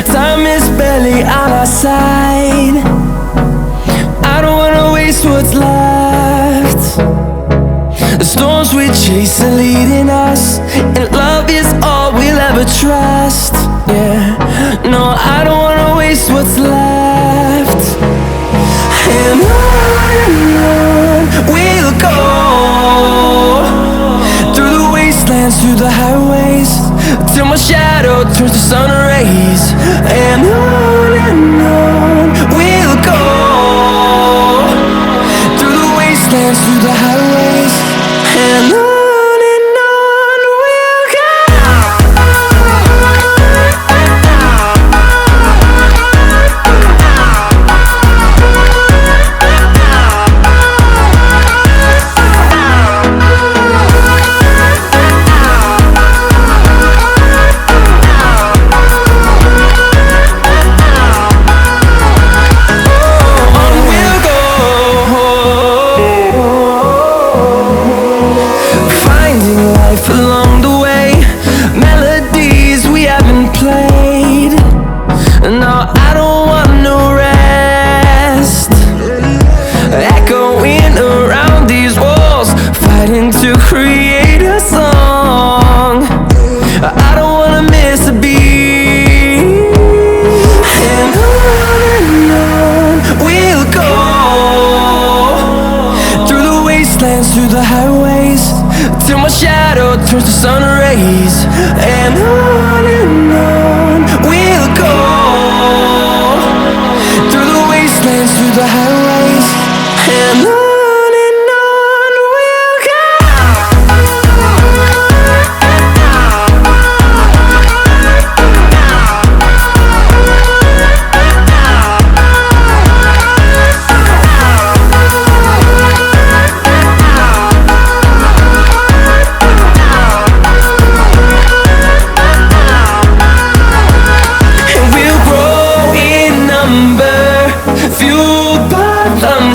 Time is barely on our side. I don't wanna waste what's left. The storms we chase are leading us, and love is all we'll ever trust. Yeah, no, I don't wanna waste what's left. And on we'll go, through the wastelands, through the highways, till my shadow turns to sun rays. And on we'll go, through the wastelands, through the highways, and on we'll go. Along the way, melodies we haven't played. No, I don't want no rest. Echoing around these walls, fighting to create a song. I don't wanna miss a beat. And on we'll go, through the wastelands, through the highways, till my shadow turns to sun rays. And on we'll go, through the wastelands, through the highways, and on we'll go.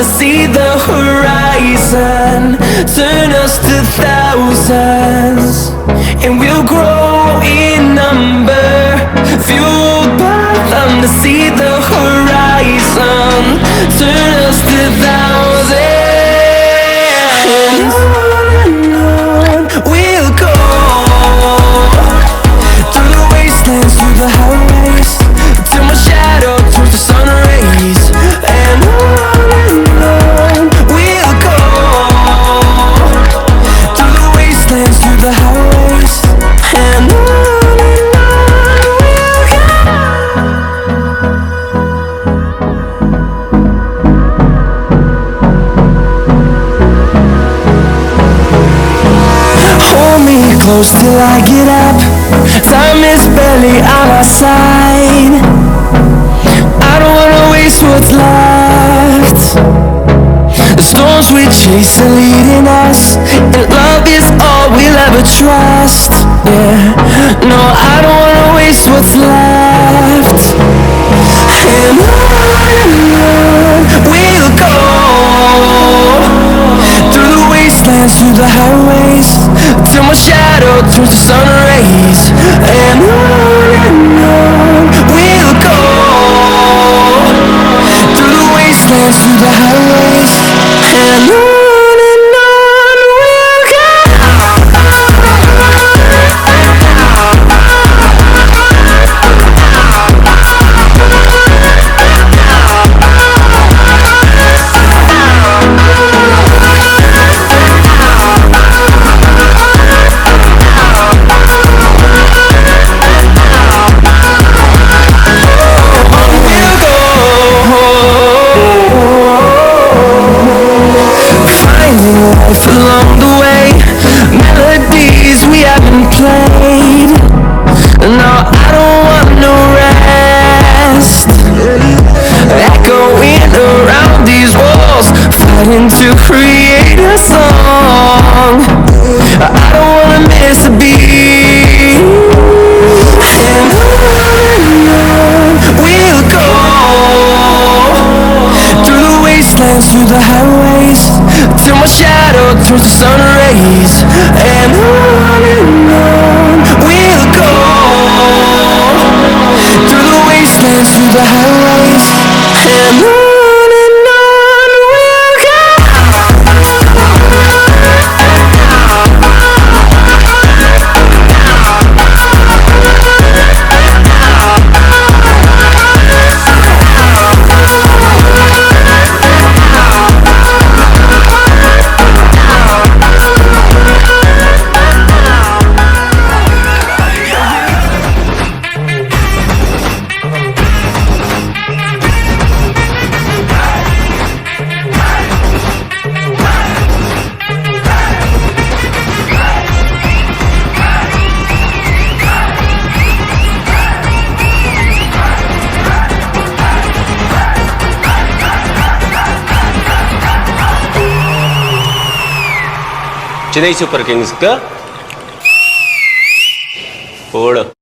To see the horizon turn us to thousands, and we'll grow in number, fueled by them. To see the horizon turn us to thousands, and on we'll go, through the wastelands, through the highways, till my shadow turns to sun rays. And on we'll go, through the wastelands, through the highways, and on we'll go. Hold me close till I get up. Time is barely on our side. I don't wanna waste what's left. The storms we chase are leading us, and love is all we'll ever trust. Yeah, no, I don't wanna waste what's left. And on we'll go, through the wastelands, through the highways, till my shadow turns to sun rays. And on we'll go, through the wastelands, through the highways, and on we'll go. Along the way, melodies we haven't played. No, I don't want no rest. Echoing around these walls, fighting to create a song. I don't wanna miss a beat. And on we'll go, through the wastelands, through the highways, till my shadow turns to sun rays. And on we'll go, through the wastelands, the highways, and on we'll go. Chennai Super Kings ke Podu.